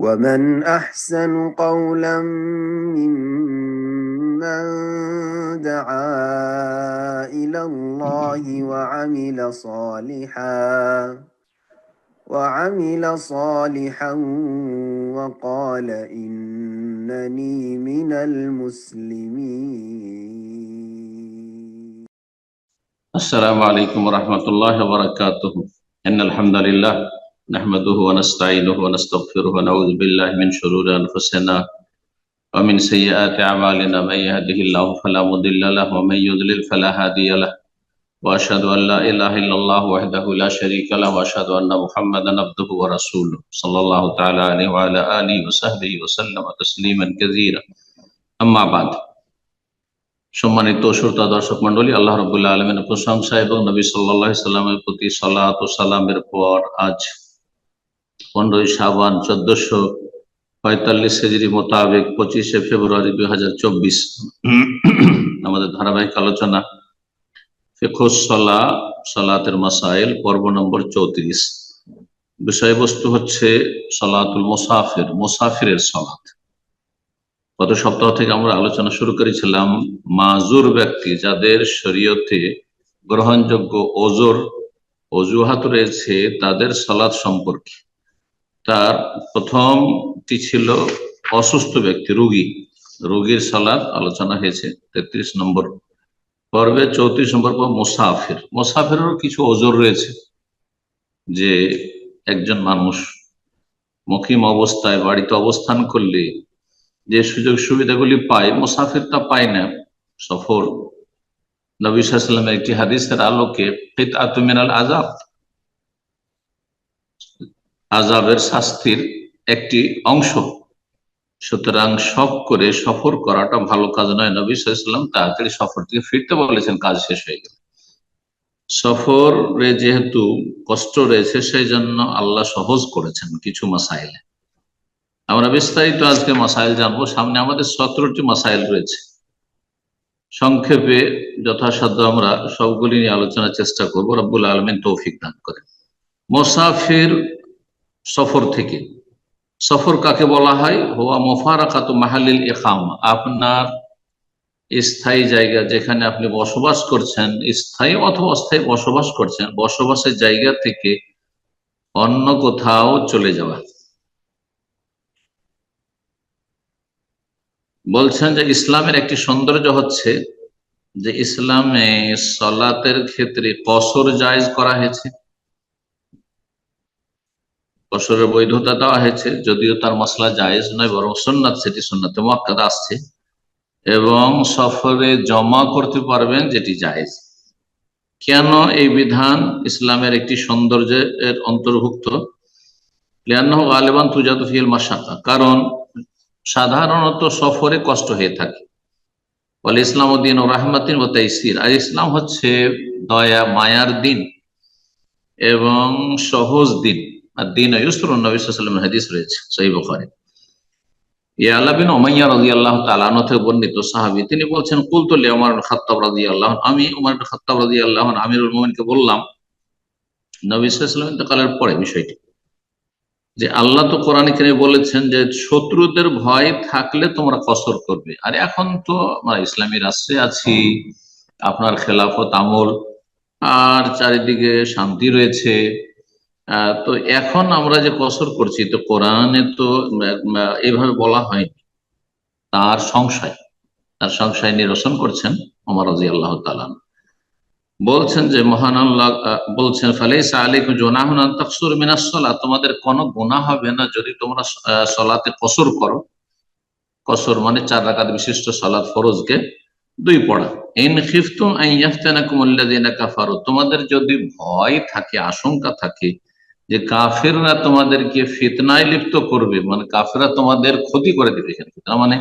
ومن أحسن قولا ممن دعا إلى الله وعمل صالحا وقال إنني من المسلمين. السلام عليكم ورحمة الله وبركاته. إن الحمد لله نحمده ونستعينه ونستغفره ونعوذ بالله من شرور أنفسنا ومن سيئات أعمالنا. من يهده الله فلا مضل له ومن يضلل فلا هادي له وأشهد أن لا إله إلا الله وحده لا شريك له وأشهد أن محمدا عبده ورسوله صلى الله تعالى عليه وعلى آله وصحبه وسلم تسليما كثيرا. أما بعد. সম্মানিত শ্রোতা দর্শক মন্ডলী, আল্লাহ রাব্বুল আলামিনের প্রশংসা এবং নবী সাল্লাল্লাহু আলাইহি সাল্লামের প্রতি সালাত ও সালামের পর আজ 15 শাবান 1445 হিজরি মোতাবেক 25 ফেব্রুয়ারি 2024 আমাদের ধারাবাহিক আলোচনা ফিকহুস সালাহ, সালাতের মাসাইল, পর্ব নম্বর 34। বিষয়বস্তু হচ্ছে সালাতুল মুসাফির, মুসাফিরের সালাত। গত সপ্তাহ থেকে আমরা আলোচনা শুরু করেছিলাম মাজুর ব্যক্তি, যাদের শরীয়তে গ্রহণযোগ্য অজুহাত রয়েছে, তাদের সালাত সম্পর্কে। তার প্রথমটি ছিল অসুস্থ ব্যক্তি, রোগীর সালাত আলোচনা হয়েছে 33 নম্বর পর্বে। 34 নম্বর পর্ব মুসাফিরেরও কিছু ওজর রয়েছে, যে একজন মানুষ মুকিম অবস্থায় বাড়িতে অবস্থান করলে যে সুযোগ সুবিধাগুলি পায়, মুসাফির তা পায় না। সফর, নবী সাল্লাল্লাহু আলাইহি ওয়াসাল্লামের একটি হাদিসের আলোকে কিতআতু মিনাল আযাব, আযাবের শাস্তির একটি অংশ। সুতরাং শখ করে সফর করাটা ভালো কাজ নয়। নবী সাল্লাল্লাহু আলাইহি ওয়াসাল্লাম তাড়াতাড়ি সফর থেকে ফিরতে বলেছেন, কাজ শেষ হয়ে গেল। সফরে যেহেতু কষ্ট রয়েছে, সেই জন্য আল্লাহ সহজ করেছেন কিছু মাসাইলে। আমরা বিস্তারিত আজকে মাসাইল জানবো। সামনে আমাদের 17টি মাসাইল রয়েছে। সংক্ষেপে যথাসাধ্য আমরা সবগুলি নিয়ে আলোচনার চেষ্টা করবো। রব্বুল আলামিন তৌফিক দান করেন। মুসাফির সফর থেকে, সফর কাকে বলা হয়? হুয়া মুফারাকাতু মাহাল্লিল ইকামা, আপনার স্থায়ী জায়গা, যেখানে আপনি বসবাস করছেন, স্থায়ী অথবা অস্থায়ী বসবাস করছেন, বসবাসের জায়গা থেকে অন্য কোথাও চলে যাওয়া। বলছেন যে ইসলামের একটি সৌন্দর্য হচ্ছে যে ইসলামে সালাতের ক্ষেত্রে কসর জায়েজ করা হয়েছে, কসরের বৈধতা দেওয়া হয়েছে, যদিও তার মসলা জায়েজ নয় বরং সুন্নাত, সেটি সুন্নাতে মুআক্কাদা আসছে। এবং সফরে জমা করতে পারবেন, যেটি জায়েজ। কেন এই বিধান ইসলামের একটি সৌন্দর্যের অন্তর্ভুক্ত? লিআন্নাহু গালিবান তুজাদু ফিল মাশাক্কা, কারণ সাধারণত সফরে কষ্ট হয়ে থাকে। ওয়াল ইসলামু দীনু রাহমাতিন ওয়া তাইসির, আর ইসলাম হচ্ছে দয়া মায়ার দিন এবং সহজ দিন। আর দিন ইউসরুন, নবী সাল্লাল্লাহু আলাইহি ওয়াসাল্লামের হাদিস রয়েছে সহিহ বুখারী। ইয়ালা বিন উমাইয়া রাদিয়াল্লাহু তাআলা আনহু থেকে বর্ণিত সাহাবী, তিনি বলছেন, কুলতু লি উমর ইবনে খাত্তাব রাদিয়াল্লাহু আনহু, আমি উমর ইবনে খাত্তাব রাদিয়াল্লাহু আনহু আমিরুল মুমিনকে বললাম, নবী সাল্লাল্লাহু আলাইহি ওয়াসাল্লাম ইন্তেকালের পরে বিষয়টি, যে আল্লাহ তো কোরআনে কারিমে বলেছেন যে শত্রুদের ভয় থাকলে তোমরা কসর করবে। আর এখন তো আমরা ইসলামী রাষ্ট্রে আছি, আপনার খেলাফত আমল, আর চারিদিকে শান্তি রয়েছে। তো এখন আমরা যে কসর করছি, তো কোরআনে তো এইভাবে বলা হয়নি। তার সংশয় নিরসন করছেন ওমর রাদিয়াল্লাহু তাআলা। বলছেন যে মহান আল্লাহ বলছেন, ফালাইসা আলাইকুম জুনাহুন আন তাকসুরু মিনাস সালাত, তোমাদের কোনো গুনাহ হবে না যদি তোমরা সালাতে কসর করো। কসর মানে 4 রাকাত বিশিষ্ট সালাত, ফরজকে 2 পড়া। ইন খিফতুম আন ইয়াফতানাকুমুল্লাযিনা কাফারু, তোমাদের যদি ভয় থাকে, আশঙ্কা থাকে যে কাফিররা তোমাদেরকে ফিতনায় লিপ্ত করবে, মানে কাফিররা তোমাদের ক্ষতি করে দিবে, তার মানে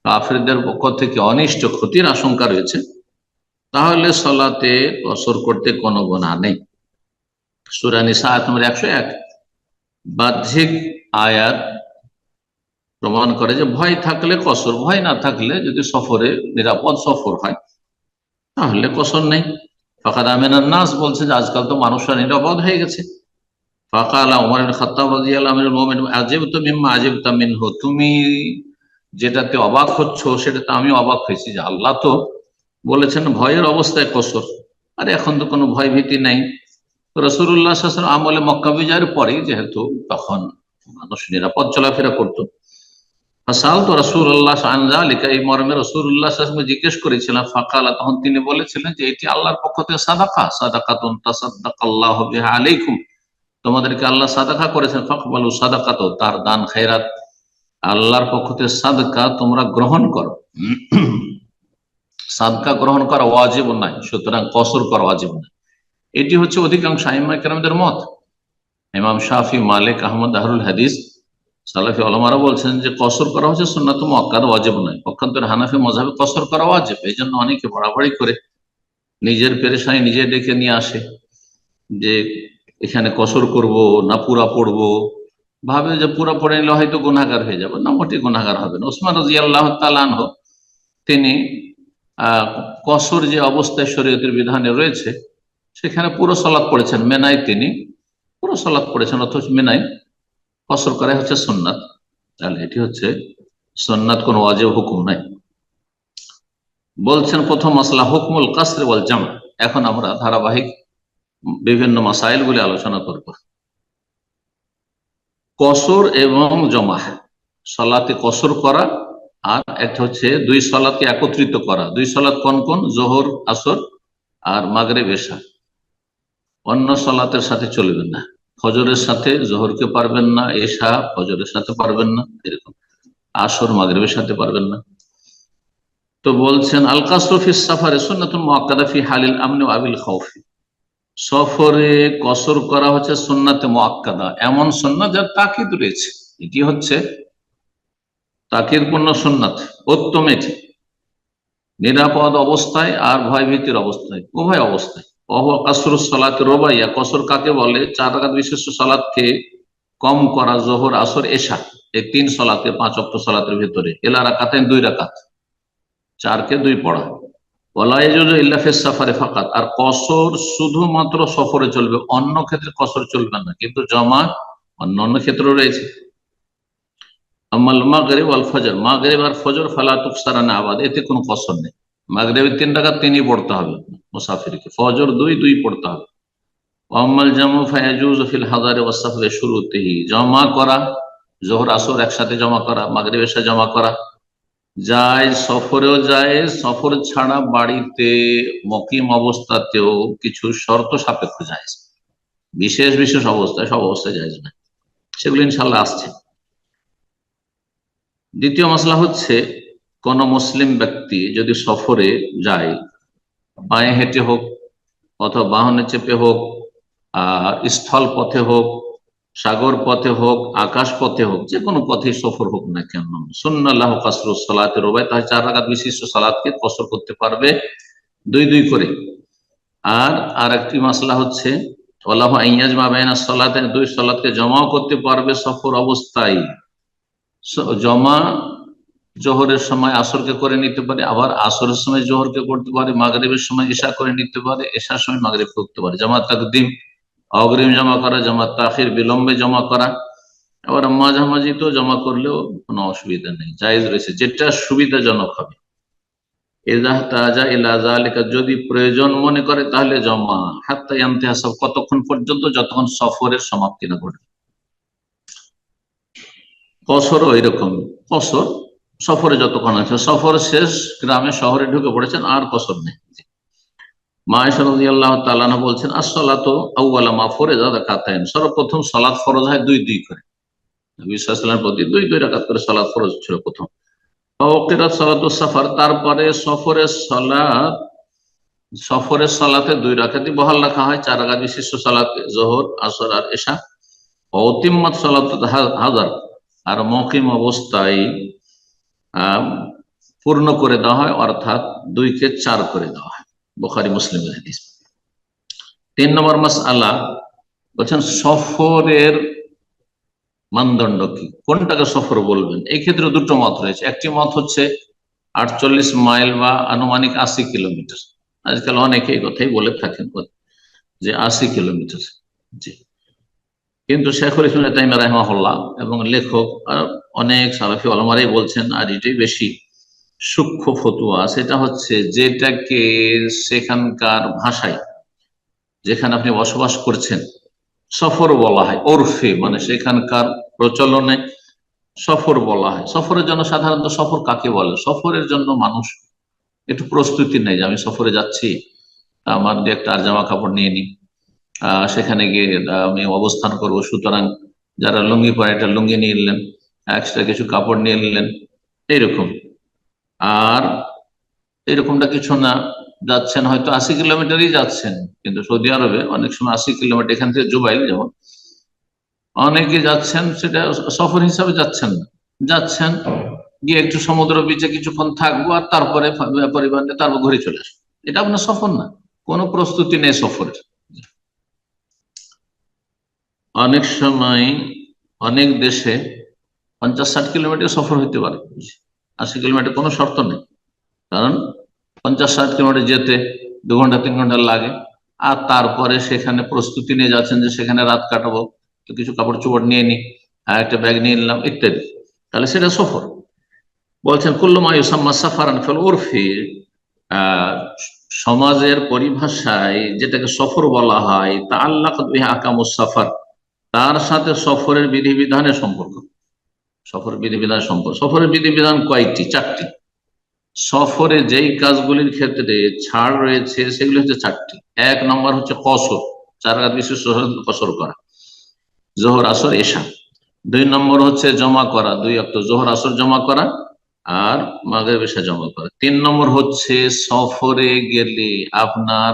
কাফিরদের পক্ষ থেকে অনিষ্ট ক্ষতির আশঙ্কা রয়েছে, তাহলে সালাতে কসর করতে কোনো গুনাহ নেই। সূরা নিসা আয়াত নম্বর 101 বাহ্যিক আয়াত প্রমাণ করে যে ভয় থাকলে কসর, ভয় না থাকলে যদি সফরে নিরাপদ সফর হয় তাহলে কসর নেই। ফাকাদ আমিনান নাস বলছে যে আজকাল তো মানুষরা নিরাপদ হয়ে গেছে, ফাকালা উমর ইবনে খাত্তাব রাদিয়াল্লাহু আনহু মুমিন আজিবতু মিম্মা আজিবতা মিনহু, তুমি যেটাতে অবাক হচ্ছ সেটাতে আমি অবাক হয়েছি যে আল্লাহ তো বলেছেন ভয়ের অবস্থায় কসর, আর এখন তো কোনো ভয় ভীতি নাই। রাসূলুল্লাহ সাল্লাল্লাহু আলাইহি ওয়াসাল্লাম আমলে মক্কা বিজয়ের পরেই, যেহেতু তখন মানুষ নিরাপদ চলাফেরা করতো, ফাসাল তো রাসূলুল্লাহ আন যালিকা, এই মর্মে রাসূলুল্লাহ সাল্লাল্লাহু আলাইহি ওয়াসাল্লাম জিজ্ঞেস করেছিলাম। ফাকালা, তখন তিনি বলেছিলেন যে এটি আল্লাহর পক্ষ থেকে সাদাকা, সাদাকাতুন তাসাদ্দাকাল্লাহু বিহা আলাইকুম, তোমাদেরকে আল্লাহ সাদাকা করেছেন, ফাকবালু সাদাকাত, তার দান খায়রাত আল্লাহর পক্ষ থেকে সাদকা তোমরা গ্রহণ করো। সাদকা গ্রহণ করা ওয়াজিব নাই, সুতরাং কসর করা ওয়াজিব নাই। এটি হচ্ছে অধিকাংশ আইম্মা কেরামদের মত। ইমাম শাফি, মালিক, আহমদ, আহলুল হাদিস, সালাফি ওলামারা বলছেন যে কসর করা হচ্ছে সুন্নাত মুআক্কাদা, ওয়াজিব নয়। পক্ষান্তরে হানাফি মাযহাবে কসর করা ওয়াজিব। এই জন্য অনেকে বাড়াবাড়ি করে নিজের পেরেশানি নিজে ডেকে নিয়ে আসে যে এখানে কসর করব না পুরা পড়বো, ভাবে যে পুরা পড়ে নিলে হয়তো গুনাহগার হয়ে যাবে, না, মোটেই গুনাহগার হবে না। ওসমান রাদিয়াল্লাহু তাআলা আনহু তিনি কসর যে অবস্থায় শরীয়তের বিধানে রয়েছে সেখানে পুরো সালাত পড়েছেন। মেনায় তিনি পুরো সালাত পড়েছেন, অথচ মেনায় কসর করা হচ্ছে সুন্নাত। তাহলে এটি হচ্ছে সুন্নাত, কোন ওয়াজিব হুকুম নাই। বলছেন প্রথম মাসলা হুকমুল কাসর ওয়াল জামা। এখন আমরা ধারাবাহিক বিভিন্ন মাসাইল গুলি আলোচনা করব। কসর এবং জমা, সালাতে কসর করা, আর একটা হচ্ছে দুই সালাতকে একত্রিত করা। দুই সালাত কোন কোন? জোহর, আসর আর মাগরিব, এশা। অন্য সালাতের সাথে চলবে না। ফজরের সাথে জোহরকে পারবেন না, এশা ফজরের সাথে পারবেন না, এরকম আসর মাগরিবের সাথে পারবেন না। তো বলছেন আল কাসরু ফি সাফারে সুন্নাতুন মুআক্কাদা ফি হালিল আমনি ওয়া আবিল খাউফি। সফরে কসর করা হচ্ছে সুন্নাতে মুআক্কাদা, এমন সুন্নাত যার তাকিদ রয়েছে। এটি হচ্ছে তাকিদপূর্ণ সুন্নাত, উত্তম এটি, নিরাপদ অবস্থায় আর ভয়ভীতির অবস্থায়, উভয় অবস্থায়। কাসরুস সালাত রুবাইয়া, কসর কাকে বলে? 4 রাকাত বিশিষ্ট সালাতকে কম করা, জোহর, আসর, এশা, এই 3 সালাতে, 5 ওয়াক্ত সালাতের ভিতরে, এলা রাকাতেন 2 রাকাত, 4 কে 2 পড়া। ওয়ালা ইয়াজুজু ইল্লা ফিস সাফারে ফাকাত, আর কসর শুধুমাত্র সফরে চলবে, অন্য ক্ষেত্রে কসর চলবে না, কিন্তু জমা অন্য ক্ষেত্রে রয়েছে। আমাল মাগরিব ওয়াল ফজর, মাগরিব আর ফজর ফালা তুকসারানা আবাদ, এতে কোনো কসর নেই। মাগরিবের 3 রাকাত 3ই পড়তে হবে মুসাফিরকে, ফজর 2 পড়তে হবে। আমাল জামু ফায়াজুজু ফিল হাদারি ওয়াস সাফরে শুরুতেহি, জমা করা, জোহর আসর একসাথে জমা করা, মাগরিব এশা জমা করা যায়, সফরেও যায়, সফর ছাড়া বাড়িতে মকিম অবস্থাতেও কিছু শর্ত সাপেক্ষ যায়, বিশেষ বিশেষ অবস্থায়, সব অবস্থায় যায় না, সেগুলো ইনশাল্লাহ আসছে। দ্বিতীয় মাসলা হচ্ছে কোন মুসলিম ব্যক্তি যদি সফরে যায়, পায়ে হেঁটে হোক অথবা বাহনে চেপে হোক, স্থল পথে হোক, সাগর পথে হোক, আকাশ পথে হোক, যে কোনো পথে সফর হোক না কেন, সুন্নাল্লাহু কাসরুস সালাতে রুবাই, তাহলে 4 রাকাত বিশিষ্ট সালাতকে কসর করতে পারবে 2 করে। আর আরেকটি মাসলা হচ্ছে ওয়ালাহু আইয়াজমা বাইনা সালাতাইন, 2 সালাতকে জমাও করতে পারবে সফর অবস্থায়। জমা জোহরের সময় আসরকে করে নিতে পারে, আবার আসরের সময় জোহরকে করতে পারে, মাগরিবের সময় ঈশা করে নিতে পারে, ঈশার সময় মাগরিব করতে পারে। জামাত তাকদিম অগ্রিম জমা করা, জামাত তাখির বিলম্বে জমা করা, আবার মাঝামাঝি তো জমা করলেও কোনো অসুবিধা নেই, জায়েজ রয়েছে, যেটা সুবিধাজনক হবে। যদি প্রয়োজন মনে করে তাহলে জমা, হাত্তা ইয়ান্তাহা, কতক্ষণ পর্যন্ত? যতক্ষণ সফরের সমাপ্তি না ঘটে। কসর ওই রকম, কসর সফরে যতক্ষণ আছে, সফর শেষ, গ্রামে শহরে ঢুকে পড়েছেন, আর কসর নেই। মা আয়েশা রাদিয়াল্লাহু তাআলা আনহা বলছেন আসসালাতু আউওয়ালা মা ফরযা রাকাতাইন, সর্বপ্রথম সালাত ফরজ হয় 2 করে। নবী সাল্লাল্লাহু আলাইহি ওয়াসাল্লাম প্রতি 2 রাকাত করে সালাত ফরজ ছিল প্রথম। ওয়াকিরাত সালাতুস সাফার, তারপরে সফরের সালাতে 2 রাকাতই বহাল রাখা হয়, 4 রাকাত বিশিষ্ট সালাত, যোহর, আসর আর এশা। ওয়াতিম্মাত সালাতুল হাদার, আর মুকিম অবস্থায় পূর্ণ করে দেওয়া হয়, অর্থাৎ 2 কে 4 করে দেওয়া হয়। বুখারী মুসলিমের হাদিস। 3 নম্বর মাসআলা বলছেন সফরের মানদণ্ড কি, কোনটাকে সফর বলবেন? এই ক্ষেত্রে 2টো মত রয়েছে। একটি মত হচ্ছে 48 মাইল বা আনুমানিক 80 কিলোমিটার। আজকাল অনেকে এই কথাই বলে থাকেন যে 80 কিলোমিটার। জি, কিন্তু শেখুল ইসলাম ইবনে তাইমিয়া রাহিমাহুল্লাহ এবং লেখক অনেক সালাফি ওলামারাই বলছেন, আর এটাই বেশি সূক্ষ্ম ফতুয়া, সেটা হচ্ছে যেটাকে সেখানকার ভাষায়, যেখানে আপনি বসবাস করছেন, সফর বলা হয়। ওরফে মানে সেখানকার প্রচলনে সফর বলা হয়। সফরের জন্য সাধারণত সফর কাকে বলে? সফরের জন্য মানুষ একটু প্রস্তুতি নেই যে আমি সফরে যাচ্ছি, আমার দিয়ে একটা আর জামা কাপড় নিয়ে নিই, সেখানে গিয়ে আমি অবস্থান করব, সুতরাং যারা লুঙ্গি পরে একটা লুঙ্গি নিয়ে নিলেন, এক্সট্রা কিছু কাপড় নিয়ে নিলেন, এইরকম। আর এরকমটা কিছু না, যাচ্ছেন হয়তো 80 কিলোমিটারই যাচ্ছেন, কিন্তু সৌদি আরবে অনেক সময় 80 কিলোমিটার, এখান থেকে জুবাইল যেমন, অনেকে যাচ্ছেন সেটা সফর হিসাবে যাচ্ছেন না, যাচ্ছেন গিয়ে একটু সমুদ্র বিচে কিছুক্ষণ থাকবো আর তারপরে পরিবার নিয়ে তারপর ঘুরে চলে আসবো। এটা আপনার সফর না, কোনো প্রস্তুতি নেই সফরের। অনেক সময় অনেক দেশে 50-60 কিলোমিটার সফর হইতে পারে, 80 কিলোমিটার কোনো শর্ত নেই, কারণ 50-60 কিলোমিটার যেতে 2 ঘন্টা 3 ঘন্টা লাগে। আর তারপরে সেখানে প্রস্তুতি নিয়ে যাচ্ছেন যে সেখানে রাত কাটাবো, তো কিছু কাপড় চোপড় নিয়ে নি, আর একটা ব্যাগ নিয়ে নিলাম ইত্যাদি, তাহলে সেটা সফর। বলছেন কুল্লু মা ইউসাম্মা সাফারান ফিল উরফি, আহ সমাজের পরিভাষায় যেটাকে সফর বলা হয়, তাআল্লাকাত বিহি আহকামুস সাফার, তার সাথে সফরের বিধিবিধানের সম্পর্ক। সফরের বিধিবিধান সম্পর্ক, সফরের বিধিবিধান কয়টি? 4টি। সফরে যেই কাজগুলির ক্ষেত্রে ছাড় রয়েছে সেগুলি হচ্ছে 4টি। 1 নম্বর হচ্ছে কসর, 4 রাকাত বিশিষ্ট কসর করা, জোহর আসর এশা। 2 নম্বর হচ্ছে জমা করা, 2 ওয়াক্ত জোহর আসর জমা করা আর মাগরিব এশা জমা করা। 3 নম্বর হচ্ছে সফরে গেলে আপনার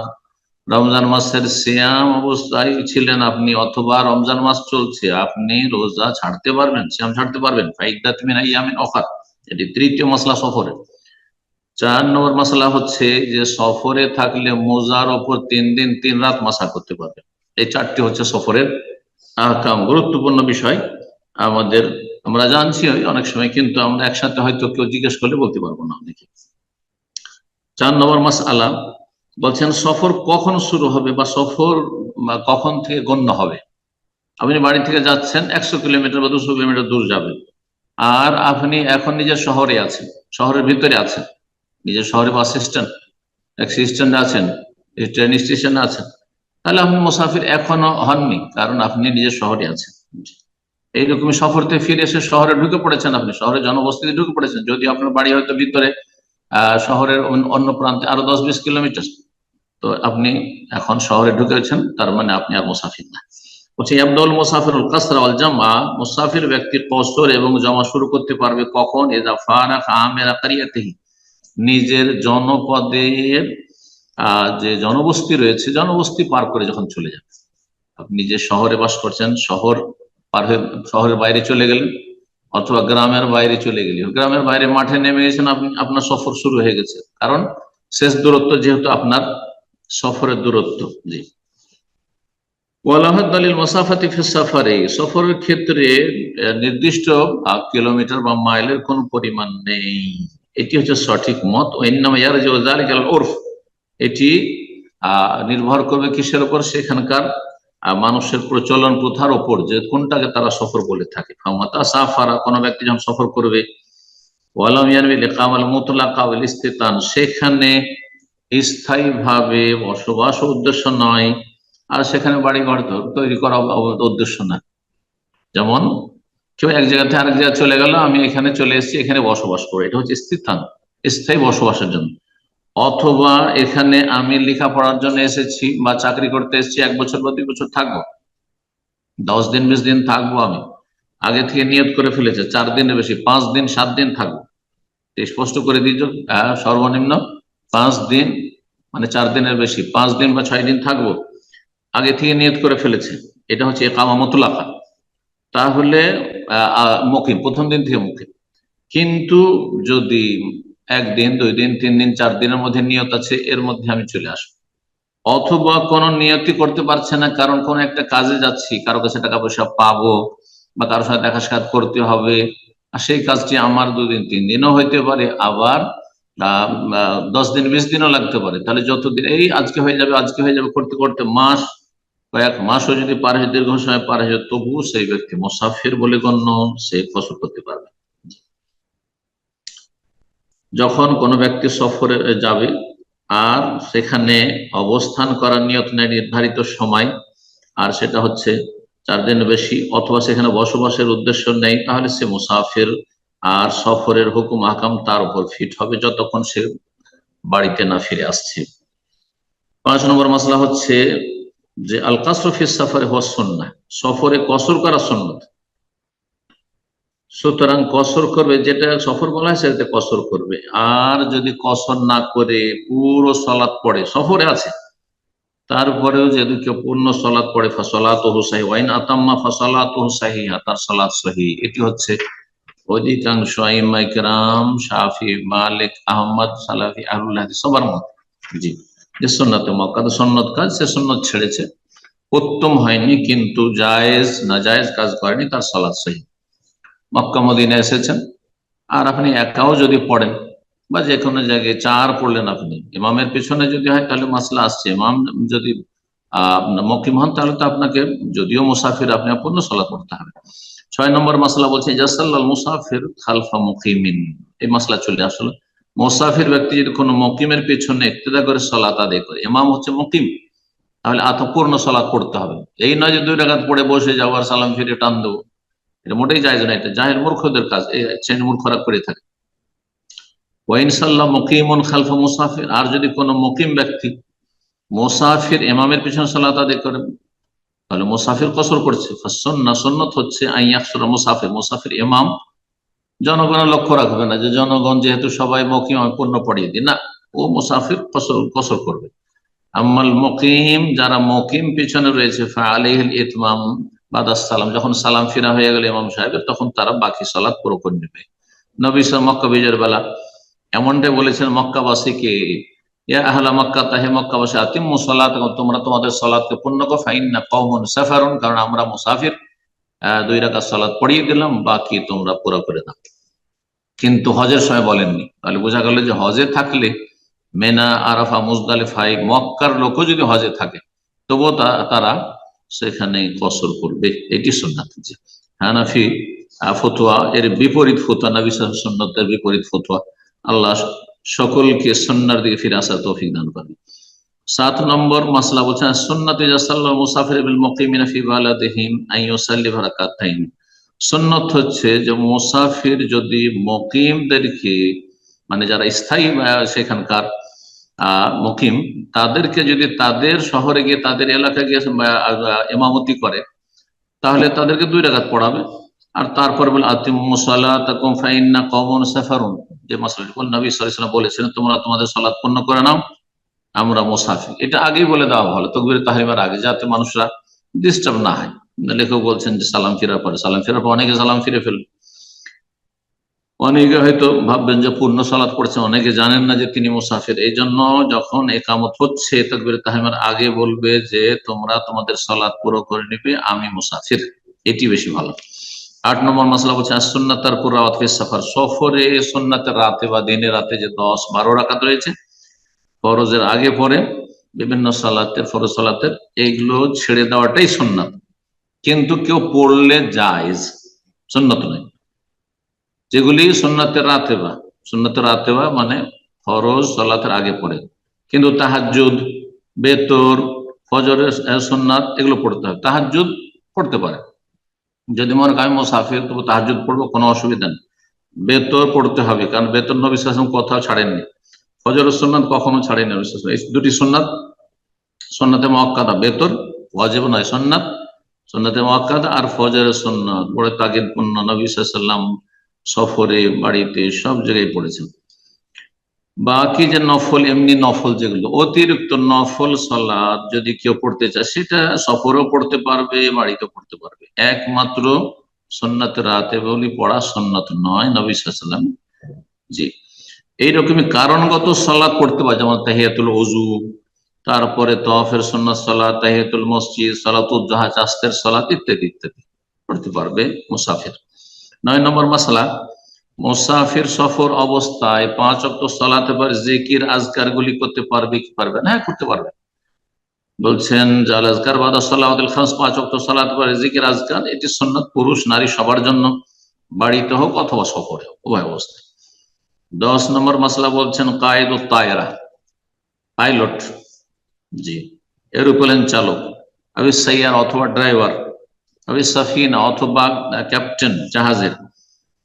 রমজান মাসের সিয়াম অবস্থায় ছিলেন আপনি, অথবা রমজান মাস চলছে, আপনি রোজা ছাড়তে পারবেন, সিয়াম ছাড়তে পারবেন, ফাইদ্দাতুম মিন আইয়ামিন উখর। এটি তৃতীয় মাসলা সফরে। 4 নম্বর মশলা হচ্ছে যে সফরে থাকলে মোজার ওপর 3 দিন 3 রাত মাসা করতে পারবে। এই 4টি হচ্ছে সফরের আহকাম, গুরুত্বপূর্ণ বিষয় আমাদের। আমরা জানছি অনেক সময়, কিন্তু আমরা একসাথে হয়তো কেউ জিজ্ঞেস করলে বলতে পারবো না অনেকে। 4 নম্বর মাসআলা বলছেন সফর কখন শুরু হবে বা সফর কখন থেকে গণ্য হবে। আপনি বাড়ি থেকে যাচ্ছেন 100 কিলোমিটার বা 200 কিলোমিটার দূর যাবেন, আর আপনি এখন নিজের শহরে আছেন, শহরের ভিতরে আছেন, নিজের শহরে বাস স্ট্যান্ড, ট্যাক্সি স্ট্যান্ডে আছেন, ট্রেন স্টেশনে আছেন, তাহলে আপনি মুসাফির এখনো হননি, কারণ আপনি নিজের শহরে আছেন। এইরকমই সফর থেকে ফিরে এসে শহরে ঢুকে পড়েছেন, আপনি শহরে জনবসতিতে ঢুকে পড়েছেন, যদি আপনার বাড়ি হয়তো ভিতরে, শহরের অন্য প্রান্তে আরো 10-20 কিলোমিটার, তো আপনি এখন শহরে ঢুকেছেন, তার মানে আপনি আর মুসাফির না। বলছে আব্দুল মুসাফিরুল কাসরা ওয়াল জামা, মুসাফির ব্যক্তি কসর এবং জমা শুরু করতে পারবে কখন? ইযা ফারাকা আমিরা ক্বরিয়াতিহি, নিজের জনপদের যে জনবস্তি রয়েছে, জনবস্তি পার করে যখন চলে যাবে। আপনি যে শহরে বাস করছেন, শহর পার হয়ে শহরের বাইরে চলে গেলেন, অথবা গ্রামের বাইরে চলে গেলেন, গ্রামের বাইরে মাঠে নেমে গেছেন, আপনি আপনার সফর শুরু হয়ে গেছে, কারণ শেষ দূরত্ব যেহেতু আপনার সফরের দূরত্ব। জি, ওয়ালাহাদ দলিল মুসাফাতি ফি সাফারে, সফরের ক্ষেত্রে নির্দিষ্ট কিলোমিটার বা মাইলের কোন পরিমাণ নেই, এটি হচ্ছে সঠিক মত। ওয়াইন্নামা ইয়ারজিউ যালিকা আল উরফ, এটি নির্ভর করবে কিসের উপর? সেখানকার মানুষের প্রচলন প্রথার উপর, যে কোনটাকে তারা সফর বলে থাকে। ফামাতা সাফারা, কোন ব্যক্তি যখন সফর করবে, ওয়ালাম ইয়ানবি লিকামাল মুতলাকা ওয়াল ইস্তিতান, সেখানে স্থায়ী ভাবে বসবাস উদ্দেশ্য নয়, আর সেখানে বাড়ি ঘর তৈরি করা উদ্দেশ্য না। যেমন কেউ এক জায়গা থেকে আরেক জায়গায় চলে গেল, আমি এখানে চলে এসেছি, এখানে বসবাস করবো, এটা হচ্ছে স্থান, স্থায়ী বসবাসের জন্য। অথবা এখানে আমি লেখাপড়ার জন্য এসেছি বা চাকরি করতে এসেছি, 1 বছর বা 2 বছর থাকবো, 10 দিন 20 দিন থাকবো, আমি আগে থেকে নিয়ত করে ফেলেছে 4 দিনের বেশি, 5 দিন 7 দিন থাকবো, স্পষ্ট করে দিয়েছ সর্বনিম্ন 5 দিন, মানে 4 দিনের বেশি, 5 দিন বা 6 দিন থাকবো, আগে থেকে নিয়ত করে ফেলেছে, এটা হচ্ছে ইকামা মুতলাকা। তাহলে মুকিম, প্রথম দিন থেকে মুকিম। কিন্তু যদি 1 দিন 2 দিন 3 দিন 4 দিনের মধ্যে নিয়ত আছে, এর মধ্যে আমি চলে আসবো, অথবা কোনো নিয়তি করতে পারছে না, কারণ কোন একটা কাজে যাচ্ছি, কারো কাছে টাকা পয়সা পাবো বা কারোর সাথে দেখা সাক্ষাৎ করতে হবে, আর সেই কাজটি আমার 2 দিন 3 দিনও হইতে পারে, আবার 10 দিন 20 দিনও লাগতে পারে, তাহলে যতদিন এই আজকে হয়ে যাবে আজকে হয়ে যাবে করতে করতে মাস কয়েক মাসও যদি পার হয়, দীর্ঘ সময় পার হয়, তবুও সেই ব্যক্তি মুসাফির বলে গণ্য, সে কসর করতে পারবে। যখন কোনো ব্যক্তি সফরে যাবে আর সেখানে অবস্থান করার নিয়ত নেয় নির্ধারিত সময়, আর সেটা হচ্ছে 4 দিন বেশি, অথবা সেখানে বসবাসের উদ্দেশ্য নেই, তাহলে সে মুসাফির। আর সফরের হুকুম আহকাম তার উপর ফিট হবে যতক্ষণ সে বাড়িতে না ফিরে আসছে। 5 নম্বর মাসলা হচ্ছে যে আল কাসরু ফি সফরে হওয়া সুন্নাহ, সফরে কসর করা সুন্নত। সুতরাং কসর করবে, যেটা সফর বলা হয় সেটাতে কসর করবে। আর যদি কসর না করে পুরো সলাৎ পড়ে, সফরে আছে তারপরেও যদি কেউ পূর্ণ সলাৎ পড়ে, ফাসলাতুহু সাহিহ, ওয়াইন আতাম্মা ফাসলাতুহু সাহিহা, তার সালাত সহিহ। এটি হচ্ছে অধিকাংশ আইম্মায়ে কেরাম, শাফি, মালিক, আহমদ, সালাফি, আহলুল হাদিস সবার মত। জি, যে সুন্নতে মুআক্কাদা, সুন্নত কাজ, সে সুন্নত ছেড়েছে, উত্তম হয়নি কিন্তু জায়েজ নাজায়েজ কাজ করেনি, তার সালাত সহিহ। মক্কা মদিনায় এসেছেন আর আপনি একাও যদি পড়েন বা যে কোনো জায়গায় 4 পড়লেন, আপনি ইমামের পিছনে যদি হয় তাহলে মাসলা আসছে, ইমাম যদি মকিম হন তাহলে তো আপনাকে, যদিও মুসাফির, আপনি পূর্ণ সালাত পড়তে হবে। 6 নম্বর মাসলা বলছে জাসাল্লাল মুসাফির খালফা মুকিমিন। এই মাসলা চলে আসলে মুসাফির ব্যক্তি যদি কোনো মকিমের পিছনে ইক্তেদা করে সালাত আদায় করে, ইমাম হচ্ছে মকিম, তাহলে পূর্ণ সালাত পড়তে হবে। এই নয় যে 2 রাকাত পড়ে বসে যাবো আর সালাম ফিরে টান দেবো, এটা মোটেই জায়েজ না, এটা জাহেল মূর্খদের কাজ, এই শ্রেণী মূর্খরা করে থাকে। ওয়াইনসাল্লাহ মুকিমুন খালফা মুসাফির, আর যদি কোনো মুকিম ব্যক্তি মুসাফির ইমামের পিছনে সালাত আদায় করে, তাহলে মুসাফির কসর করছে। সুন্নাত হচ্ছে আইয়াকসুরা মুসাফির, মুসাফির ইমাম জনগণের লক্ষ্য রাখবে না যে জনগণ যেহেতু সবাই মুকিম, আমি পূর্ণ পড়িয়ে দিই, না, ও মুসাফির কসর করবে। আম্মাল মুকিম, যারা মুকিম পিছনে রয়েছে, ফাআলাইহিল ইতমাম বাদাস সালাম, যখন সালাম ফিরা হয়ে গেল ইমাম সাহেবের, তখন তারা বাকি সালাত পুরো করে নেবে। নবী সাল্লাল্লাহু মক্কা বিজয়ের বেলা এমনটাই বলেছেন মক্কাবাসীকে, ইয়া আহলা মক্কা, তাহে মক্কাবাসী, আতিম্মু সালাতাকুম, তোমরা তোমাদের সালাতকে পূর্ণ করো, ফাইন্না কওমুন সাফারুন, কারণ আমরা মুসাফির, 2 রাকাত সালাত পড়িয়ে দিলাম, বাকি তোমরা পুরো করে দাও। কিন্তু হজের সময় বলেননি। তাহলে বোঝা গেল যে হজে থাকলে মেনা, আরাফা, মুজদালিফায় মক্কার লোকও যদি হজে থাকে তবুও তারা সেখানে কসর করবে, এটি সুন্নাত। হানাফি ফতোয়া এর বিপরীত ফতোয়া, নবী সাল্লাল্লাহু আলাইহি ওয়াসাল্লামের সুন্নতের বিপরীত ফতোয়া। আল্লাহ সকলকে সুন্নাহর দিকে ফিরে আসার তৌফিক দান করুন। 7 নম্বর মাসলা বলছেন সুন্নাতে জাসাল্লাল মুসাফির বিল মুকিমিনা ফি বালাদিহিম আইয়ুসাল্লি রাকাতাইন। সুন্নত হচ্ছে যে মুসাফির যদি মুকিমদেরকে, মানে যারা স্থায়ী সেখানকার মুকিম, তাদেরকে যদি তাদের শহরে গিয়ে, তাদের এলাকায় গিয়ে ইমামতি করে, তাহলে তাদেরকে 2 রাকাত পড়াবে। আর তারপর বলে আতিম্মু সালাতাকুম ফাইন্না কওমুন সাফারুন, যে মাসলাটি নবী সাল্লাল্লাহু আলাইহি ওয়াসাল্লাম বলেছেন, তোমরা তোমাদের সালাত পূর্ণ করে নাও, আমরা মুসাফির। এটা আগেই বলে দেওয়া ভালো, তাকবীরে তাহরিমার আগে, যাতে মানুষরা ডিস্টার্ব না হয়। লেখক বলছেন যে সালাম ফিরার পরে, অনেকে সালাম ফিরে ফেলবে, অনেকে হয়তো ভাববেন যে পূর্ণ সালাত পড়ছেন, অনেকে জানেন না যে তিনি মুসাফির। এই জন্য যখন একামত হচ্ছে তাকবীরে তাহরিমার আগে বলবে যে তোমরা তোমাদের সালাত পুরো করে নিবে, আমি মুসাফির, এটি বেশি ভালো। 8 নম্বর মাসলা বলছে সুন্নাতার কুরাত ফি সফর, সফরে সুন্নাতের রাতে বা দিনে রাতে যে 10-12 রাকাত রয়েছে ফরজের আগে পরে বিভিন্ন সালাতের, ফরজ সালাতের, এইগুলো ছেড়ে দেওয়াটাই সুন্নাত। কিন্তু কেউ পড়লে জায়েজ, সুন্নাত নয়। যেগুলি সুন্নাতের রাতে বা মানে ফরজ সালাতের আগে পড়ে, কিন্তু তাহাজ্জুদ, বেতর, ফজরের সুন্নাত এগুলো পড়তে হবে। তাহাজ্জুদ পড়তে পারে, যদি মনে করেন আমি মুসাফির তবু তাহাজ্জুদ পড়বো, কোনো অসুবিধা নেই। বেতর পড়তে হবে, কারণ বেতর নবী সাল্লাল্লাহু আলাইহি ওয়াসাল্লাম কোথাও ছাড়েননি, ফজরের সুন্নাত কখনো ছাড়েনি নবী সাল্লাল্লাহু আলাইহি ওয়াসাল্লাম। এই 2টি সুন্নাত, সুন্নাতে মুআক্কাদা, বেতর ওয়াজিব নয়, সুন্নাত, সুন্নাতে মুআক্কাদা আর ফজরের সুন্নাত বড় তাকিদপূর্ণ, নবী সাল্লাল্লাহু আলাইহি ওয়াসাল্লাম সফরে, বাড়িতে, সব জায়গায় পড়েছেন। বাকি যে নফল, এমনি নফল যেগুলো অতিরিক্ত নফল সালাত যদি কেউ পড়তে চায়, সেটা সফরেও পড়তে পারবে, বাড়িতেও পড়তে পারবে। একমাত্র সুন্নাত রাতে বলি পড়া সুন্নাত নয় নবী সাল্লাল্লাহু আলাইহি ওয়াসাল্লাম। জি, এইরকমই কারণগত সালাত পড়তে পারে, যেমন তাহিয়াতুল ওযু, তারপরে তাওয়াফের সুন্নাত সালাত, তাহিয়াতুল মসজিদ, সালাতুল দুহা, চাস্তের সালাত, ইত্যাদি ইত্যাদি পড়তে পারবে মুসাফির। 9 নম্বর মাসলা, মুসাফির সফর অবস্থায় 5 ওয়াক্ত সালাতে পর জিকির আজকার গুলি করতে পারবে কি পারবে না? হ্যাঁ, করতে পারবে। বলছেন জাল আজকার বাদা সালাওয়াতুল খামস, 5 ওয়াক্ত সালাত পরে জিকির আজকার, এটি সুন্নাত পুরুষ নারী সবার জন্য, বাড়িতে হোক অথবা সফরে হোক, উভয় অবস্থায়। 10 নম্বর মাসলা বলছেন কায়েদুত তায়রা, পাইলট, জি, এরোপ্লেন চালক, আবি সাইয়ার অথবা ড্রাইভার, আবি সাফিনা অথবা ক্যাপ্টেন জাহাজের,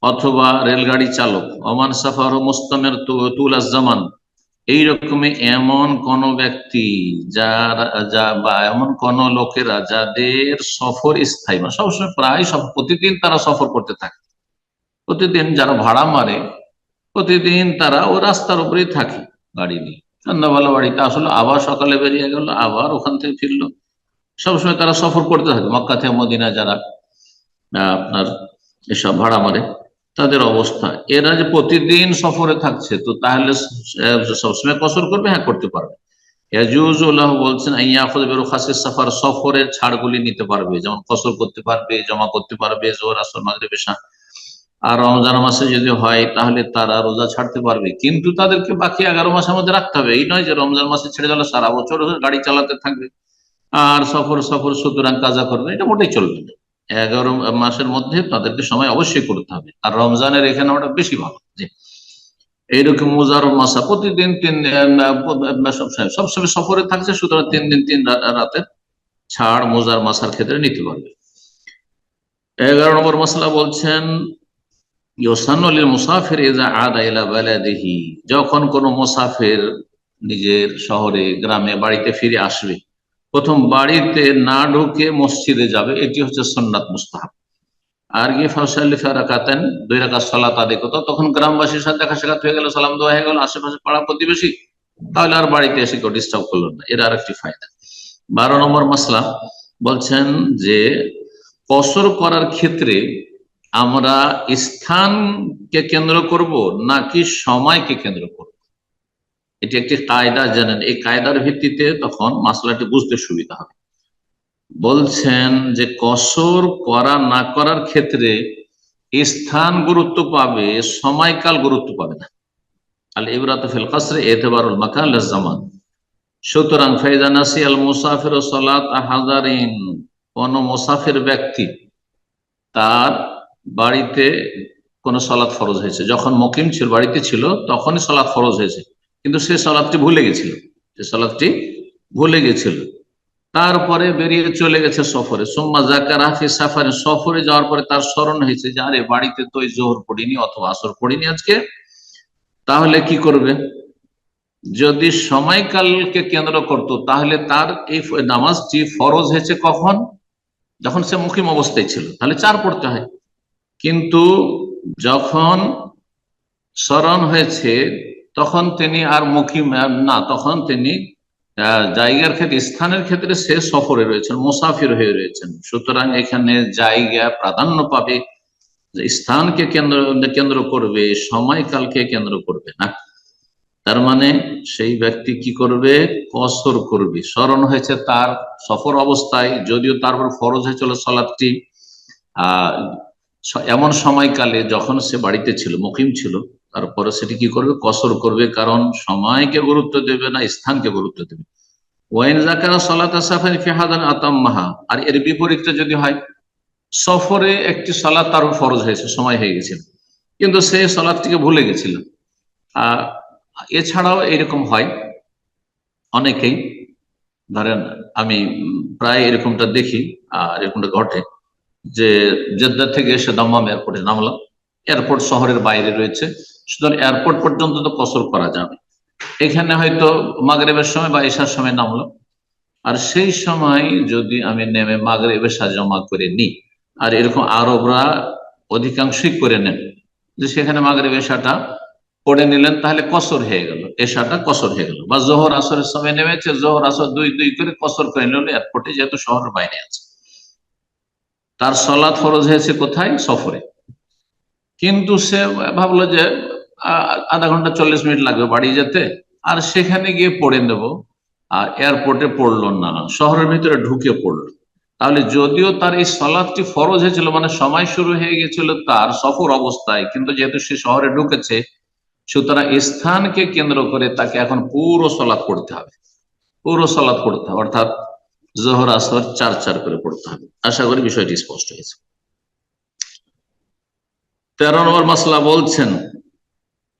অথবা রেলগাড়ি চালক, ওমান সাফার মুস্তামের তুল জামান, এইরকমই এমন কোন ব্যক্তি বা এমন কোন লোকেরা যাদের সফর স্থায়ী, মানে সবসময় প্রায় সব প্রতিদিন তারা সফর করতে থাকে, প্রতিদিন যারা ভাড়া মারে প্রতিদিন তারা ও রাস্তার উপরেই থাকে গাড়ি নিয়ে, সন্ধ্যাবেলা বাড়িতে আসলো, আবার সকালে বেরিয়ে গেল, আবার ওখান থেকে ফিরলো, সবসময় তারা সফর করতে থাকে। মক্কা থেকে মদিনা যারা আপনার এসব ভাড়া মারে তাদের অবস্থা, এরা যে প্রতিদিন সফরে থাকছে, তো তাহলে সবসময় কসর করবে? হ্যাঁ, করতে পারবে। ইয়াজুজুল্লাহ বলছেন সাফার, সফরের ছাড়গুলি নিতে পারবে, যেমন কসর করতে পারবে, জমা করতে পারবে জোহর আসর মাগরিব এশা। আর রমজান মাসে যদি হয় তাহলে তারা রোজা ছাড়তে পারবে, কিন্তু তাদেরকে বাকি 11 মাসের মধ্যে রাখতে হবে। এই নয় যে রমজান মাসে ছেড়ে দিলে সারা বছর গাড়ি চালাতে থাকবে আর সফর সফর সুতরাং কাজা করবে, এটা মোটেই চলবে না। 11 মাসের মধ্যে তাদেরকে সময় অবশ্যই করতে হবে। আর রমজানের এখানে ওটা বেশি ভালো, যে এইরকম মুজারম মাসা প্রতিদিন 3 সবসময় সফরে থাকছে, সুতরাং 3 দিন 3 রাতের ছাড় মুজার মাসার ক্ষেত্রে নিতে পারবে। 11 নম্বর মশলা বলছেন মুসাফির ইজা আদা ইলা বালাদিহি, যখন কোন মুসাফির নিজের শহরে গ্রামে বাড়িতে ফিরে আসবে, প্রথম বাড়িতে না ঢুকে মসজিদে যাবে, এটি হচ্ছে সুন্নাত মুস্তাহাব। আর গিয়ে ফাসাল্লি রাকাতান, 2 রাকাত সালাত আদায় করতে, তখন গ্রামবাসীর সাথে দেখা সাক্ষাৎ হয়ে গেল, সালাম দেওয়া হয়ে গেল, আশেপাশে পাড়া প্রতিবেশী, তাহলে আর বাড়িতে এসে কেউ ডিস্টার্ব করলো না, এর আরেকটি ফায়দা। 12 নম্বর মাসলা বলছেন যে কসর করার ক্ষেত্রে আমরা স্থানকে কেন্দ্র করব নাকি সময়কে কেন্দ্র করব, এটি একটি কায়দা জানেন, এই কায়দার ভিত্তিতে তখন মাসলাটি বুঝতে সুবিধা হবে। বলছেন যে কসর করা না করার ক্ষেত্রে স্থান গুরুত্ব পাবে, সময়কাল গুরুত্ব পাবে না। আল ইবরাতু ফিল কসর ইতিবারুল মাকান লিজ জামান। সুতরাং ফাইদা নাসি আল মুসাফির সালাত হাজারিন, কোন মুসাফির ব্যক্তি তার বাড়িতে কোন সালাত ফরজ হয়েছে, যখন মুকিম ছিল বাড়িতে ছিল তখনই সালাত ফরজ হয়েছে, কিন্তু সে সালাতটি ভুলে গেছিল, তারপরে বেরিয়ে চলে গেছে সফরে, সুম্মা যাকারা ফি সাফারে, সফরে যাওয়ার পরে তার স্মরণ হয়েছে যে আরে বাড়িতে তো জোহর পড়িনি অথবা আসর পড়িনি আজকে, তাহলে কি করবে? যদি সময়কালকে কেন্দ্র করত তাহলে তার এই নামাজটি ফরজ হয়েছে কখন? যখন সে মুকিম অবস্থায় ছিল, তাহলে 4 পড়তে হয়। কিন্তু যখন স্মরণ হয়েছে তখন তিনি আর মুকিম না, তখন তিনি জায়গার ক্ষেত্রে, স্থানের ক্ষেত্রে সে সফরে রয়েছেন, মুসাফির হয়ে রয়েছেন, সুতরাং এখানে জায়গা প্রাধান্য পাবে, স্থানকে কেন্দ্র করবে, সময়কালকে কেন্দ্র করবে না। তার মানে সেই ব্যক্তি কি করবে? কসর করবে। স্মরণ হয়েছে তার সফর অবস্থায়, যদিও তারপর ফরজ হয়েছিল সালাতটি এমন সময়কালে যখন সে বাড়িতে ছিল, মুকিম ছিল, তারপরে সেটি কি করবে? কসর করবে, কারণ সময়কে গুরুত্ব দেবে না, স্থানকে গুরুত্ব দেবে। ওয়াইন যাকারা সালাত সাফারি ফি হাদান আতাম্মাহা, আর এর বিপরীতটা যদি হয়, সফরে একটি সালাত তার ফরজ হয়েছে, সময় হয়ে গেছিল, কিন্তু সে সালাতটিকে ভুলে গেছিল। এছাড়াও এরকম হয় অনেকেই, ধরেন আমি প্রায় এরকমটা দেখি, আর এরকমটা ঘটে যে জেদ্দা থেকে এসে দাম্মাম এয়ারপোর্টে নামলাম, এয়ারপোর্ট শহরের বাইরে রয়েছে, সুতরাং এয়ারপোর্ট পর্যন্ত তো কসর করা যাবে। এখানে হয়তো মাগরিবের সময় বা এশার সময় নামলাম, আর সেই সময় যদি আমি নেমে মাগরিব এশা জমা করে নিই, আর এরকম আরবরা অধিকাংশই করে নেন যে সেখানে মাগরিব এশাটা পড়ে নিলেন, তাহলে কসর হয়ে গেল, এশাটা কসর হয়ে গেল। বা জোহর আসরের সময় নেমেছে, জোহর আসর 2 করে কসর করে নিল এয়ারপোর্টে, যেহেতু শহরের বাইরে আছে। তার সালাত ফরজ হয়েছে কোথায়? সফরে। কিন্তু সে ভাবলো যে আধা ঘন্টা 40 মিনিট লাগবে বাড়ি যেতে, আর সেখানে গিয়ে পড়ে নেব, আর এয়ারপোর্টে পড়লো না, শহরের ভিতরে ঢুকে পড়লো। তাহলে যদিও তার এই সালাতটি ফরজ হয়েছিল, মানে সময় শুরু হয়ে গেছিল তার সফর অবস্থায়, কিন্তু যেহেতু সে শহরে ঢুকেছে, সুতরাং স্থানকে কেন্দ্র করে তাকে এখন পুরো সালাত পড়তে হবে। পুরো সালাত পড়তে হবে, অর্থাৎ জোহর আসর 4 করে পড়তে হবে। আশা করি বিষয়টি স্পষ্ট হয়েছে। 13 নম্বর মাসলা বলছেন,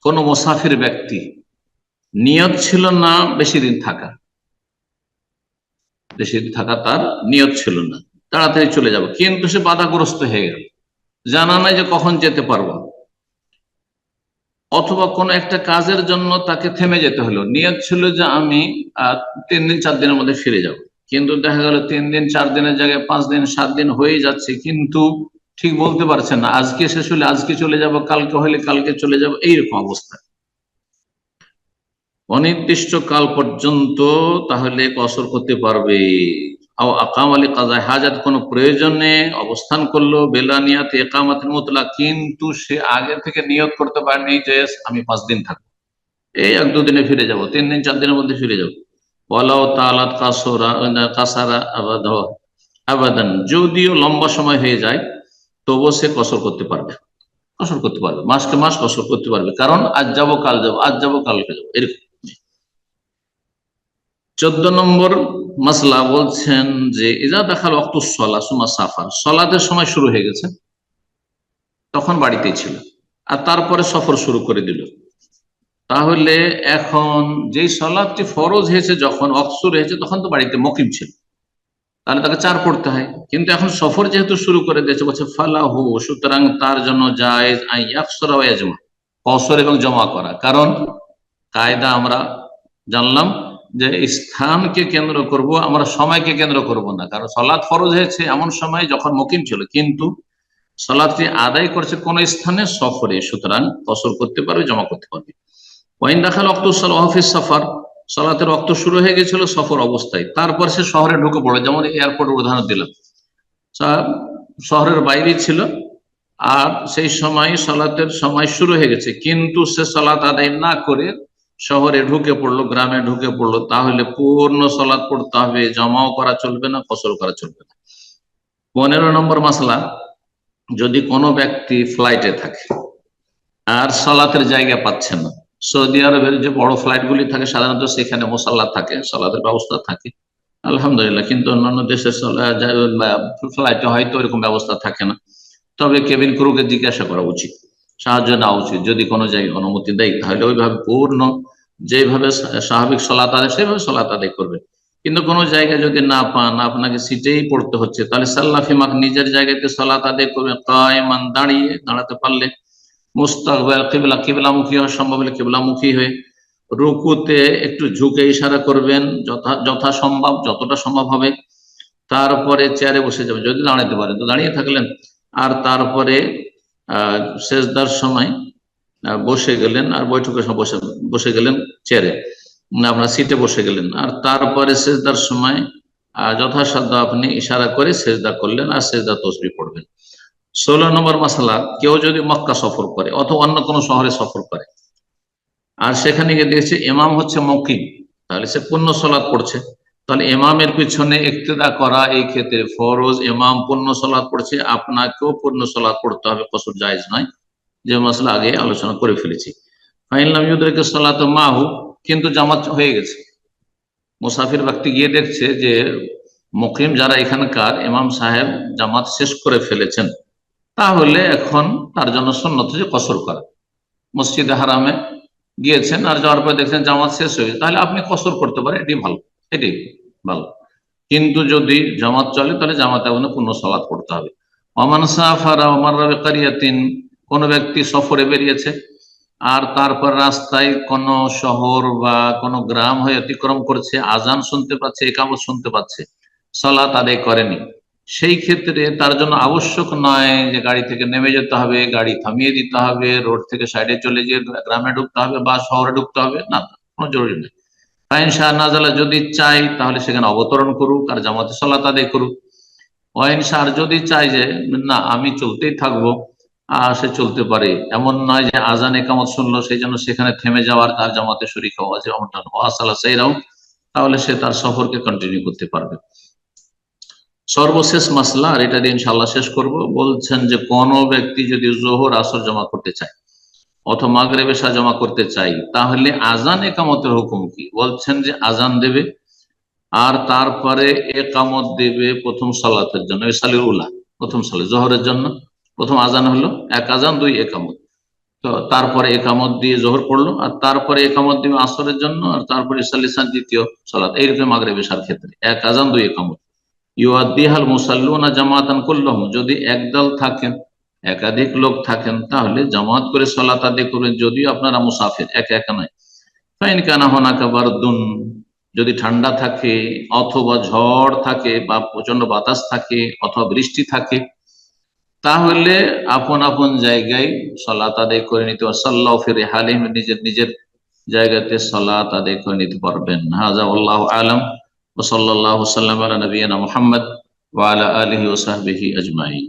কোন মুসাফির ব্যক্তি নিয়ত ছিল না বেশি দিন থাকা, তার নিয়ত ছিল না, তাড়াতাড়ি চলে যাবে, কিন্তু সে বাধাগ্রস্ত হয়ে গেল, জানা নাই যে কখন যেতে পারবো, অথবা কোন একটা কাজের জন্য তাকে থেমে যেতে হলো। নিয়ত ছিল যে আমি 3 দিন 4 দিনের মধ্যে ফিরে যাব, কিন্তু দেখা গেল 3 দিন 4 দিনের জায়গায় 5 দিন 7 দিন হয়ে যাচ্ছে, কিন্তু ঠিক বলতে পারছেন না, আজকে শেষ হলে আজকে চলে যাব, কালকে হলে কালকে চলে যাব, এইরকম অবস্থা, অনির্দিষ্ট কাল পর্যন্ত তাহলে কসর করতে পারবে। আকাম আলী কাজায় হাজাত, কোন প্রয়োজনে অবস্থান করলো, বেলা নিয়াতে একামাতের মুতলাক, কিন্তু সে আগে থেকে নিয়ত করতে পারেনি যে আমি 5 দিন থাকবো, এই 1-2 দিনে ফিরে যাব, 3 দিন 4 দিনের মধ্যে ফিরে যাব, ওয়ালাউ তাআলাত কাসারা আবাদান, যদিও লম্বা সময় হয়ে যায় তবুও সে কসর করতে পারবে, মাসকে মাস কসর করতে পারবে, কারণ আজ যাবো কাল যাবো, আজ যাবো কালকে যাবো, এরকম। 14 নম্বর মাসলা বলছেন যে ইজা দাখাল ওয়াক্তুস সালাহ সুম্মা সাফার, সালাতের সময় শুরু হয়ে গেছে, তখন বাড়িতেই ছিল, আর তারপরে সফর শুরু করে দিল, তাহলে এখন যেই সালাতটি ফরজ হয়েছে, যখন ওয়াক্ত শুরু হয়েছে, তখন তো বাড়িতে মুকিম ছিল, তাহলে তাকে 4 পড়তে হয়, কিন্তু এখন সফর যেহেতু শুরু করে দিয়েছে, বলছে ফালাহু, সুতরাং তার জন্য জায়েজ আন ইয়াকসুরা ওয়া ইয়াজমা, কসর এবং জমা করা। কারণ কায়দা আমরা জানলাম যে স্থানকে কেন্দ্র করব, আমরা সময়কে কেন্দ্র করব না, কারণ সালাত ফরজ হয়েছে এমন সময় যখন মুকিম ছিল, কিন্তু সালাতটি আদায় করছে কোন স্থানে, সফরে, সুতরাং কসর করতে পারবে, জমা করতে পারবে। ওয়াইন দাখাল ওয়াক্তুস সালাহ ফিস সাফার, সালাতের ওয়াক্ত শুরু হয়ে গেছিল সফর অবস্থায়, তারপর সে শহরে ঢুকে পড়ে, যেমন এয়ারপোর্টের উদাহরণ দিলাম, শহরের বাইরে ছিল, আর সেই সময় সালাতের সময় শুরু হয়ে গেছে, কিন্তু সে সালাত আদায় না করে শহরে ঢুকে পড়লো, গ্রামে ঢুকে পড়লো, তাহলে পূর্ণ সালাত পড়তে হবে, জমাও করা চলবে না, কসর করা চলবে না। 15 নম্বর মাসলা, যদি কোনো ব্যক্তি ফ্লাইটে থাকে আর সালাতের জায়গা পাচ্ছে না, সৌদি আরবের যে বড় ফ্লাইট গুলি থাকে সাধারণত সেখানে মুসাল্লা থাকে, সালাতের ব্যবস্থা থাকে আলহামদুলিল্লাহ, কিন্তু অন্যান্য দেশের ফ্লাইটে হয়তো এরকম ব্যবস্থা থাকে না, তবে কেবিন ক্রুকে জিজ্ঞাসা করা উচিত, সাহায্য নেওয়া উচিত, যদি কোনো জায়গায় অনুমতি দেয় তাহলে ওইভাবে পূর্ণ যেভাবে স্বাভাবিক সালাত আদায় সেভাবে সালাত আদায় করবে। কিন্তু কোনো জায়গায় যদি না পান, আপনাকে সিটেই পড়তে হচ্ছে, তাহলে সাল্লাফিমাক, নিজের জায়গাতে সালাত আদায় করবে, কায়মান, দাঁড়াতে পারলে, মুস্তাকবিল কিবলা, কিবলামুখী হওয়া সম্ভব হলে কিবলামুখী হয়ে, রুকুতে একটু ঝুঁকে ইশারা করবেন যথাসম্ভব, যতটা সম্ভব হবে, তারপরে চেয়ারে বসে যাবেন, যদি দাঁড়াতে পারেন তো দাঁড়িয়ে থাকলেন, আর তারপরে সেজদার সময় বসে গেলেন, আর বৈঠকের সময় বসে গেলেন চেয়ারে, আপনার সিটে বসে গেলেন, আর তারপরে সেজদার সময় যথাসাধ্য আপনি ইশারা করে সেজদা করলেন, আর সেজদা তসবিহ পড়বেন। 16 নম্বর মাসালা, কেউ যদি মক্কা সফর করে অথবা অন্য কোনো শহরে সফর করে, আর সেখানে গিয়ে দেখছে ইমাম হচ্ছে মুকিম, তাহলে সে পূর্ণ সালাত পড়ছে, তাহলে ইমামের পিছনে ইক্তেদা করা এই ক্ষেত্রে ফরজ, ইমাম পূর্ণ সালাত পড়ছে, আপনাকেও পূর্ণ সালাত পড়তে হবে, কসর জায়েজ নয়, যে মসলা আগে আলোচনা করে ফেলেছি। ফাইনলাম ইউদরিকা সালাত মাহু, কিন্তু জামাত হয়ে গেছে, মুসাফির ব্যক্তি গিয়ে দেখছে যে মুকিম যারা এখানকার ইমাম সাহেব জামাত শেষ করে ফেলেছেন, তাহলে এখন তার জন্য সুন্নত যে কসর করা, মসজিদে হারামে গিয়েছেন আর যাওয়ার পর দেখছেন জামাত শেষ হয়ে গেছে, তাহলে আপনি কসর করতে পারেন, এটি ভালো। কিন্তু যদি জামাত চলে তাহলে জামাতে আপনি পূর্ণ সালাত পড়তে হবে। ওমান সাফারা ওমাররা বিকারিয়াতিন, কোন ব্যক্তি সফরে বেরিয়েছে আর তারপর রাস্তায় কোন শহর বা কোন গ্রাম হয়ে অতিক্রম করছে, আজান শুনতে পাচ্ছে, ইকামত শুনতে পাচ্ছে, সালাত আদায় করেনি, সেই ক্ষেত্রে তার জন্য আবশ্যক নয় যে গাড়ি থেকে নেমে যেতে হবে, গাড়ি থামিয়ে দিতে হবে, রোড থেকে সাইডে চলে গিয়ে গ্রামে ঢুকতে হবে বা শহরে ঢুকতে হবে, না, কোনো জরুরি নেই। ফাইন শাহ নাজালা, যদি চাই তাহলে সেখানে অবতরণ করুক আর জামাতে সালাত আদায় করুক। ওয়াইন শাহ, যদি চাই যে না আমি চলতেই থাকবো, সে চলতে পারে, এমন নয় যে আজান একামত শুনলো সেই জন্য সেখানে থেমে যাওয়ার, তার জামাতে শরীক হওয়া আছে এমনটা ওয়াসালা সেইরাও, তাহলে সে তার সফরকে কন্টিনিউ করতে পারবে। সর্বশেষ মাসলা, আর এটা দিয়ে ইনশাআল্লাহ শেষ করব, বলছেন যে কোন ব্যক্তি যদি জোহর আসর জমা করতে চায় অথবা মাগরিব এশা জমা করতে চাই, তাহলে আজান একামতের হুকুম কি? বলছেন যে আজান দেবে আর তারপরে একামত দেবে প্রথম সালাতের জন্য, সালের উলা, প্রথম সালে জোহরের জন্য প্রথম আজান হলো, এক আজান দুই একামত। তো তারপরে একামত দিয়ে জোহর পড়লো, আর তারপরে একামত দিবে আসরের জন্য, আর তারপরে সালিসান দ্বিতীয় সালাত, এইরকম মাগরিব এশার ক্ষেত্রে এক আজান দুই একামত। ইউআদ্দিহাল মুসাল্লুনা জামাতান কুল্লাহুম, যদি একদল থাকেন, একাধিক লোক থাকেন, তাহলে জামাত করে সালাত আদায় করবেন, যদিও আপনারা মুসাফির, একা একা নয়। ফাইন কানা হুনাকা বারদুন, যদি ঠান্ডা থাকে অথবা ঝড় থাকে বা প্রচন্ড বাতাস থাকে অথবা বৃষ্টি থাকে, তাহলে আপন আপন জায়গায় সালাত আদায় করে নিতে পারবেন। সাল্লাল্লাহু ফি রিহালিহিম, নিজের নিজের জায়গাতে সালাত আদায় করে নিতে পারবেন। হাযা আল্লাহু আ'লাম ওয়া সাল্লাল্লাহু সাল্লাম আলা নবিয়িনা মুহাম্মদ ওয়া আলা আলিহি ওয়া সাহবিহি আজমাইন।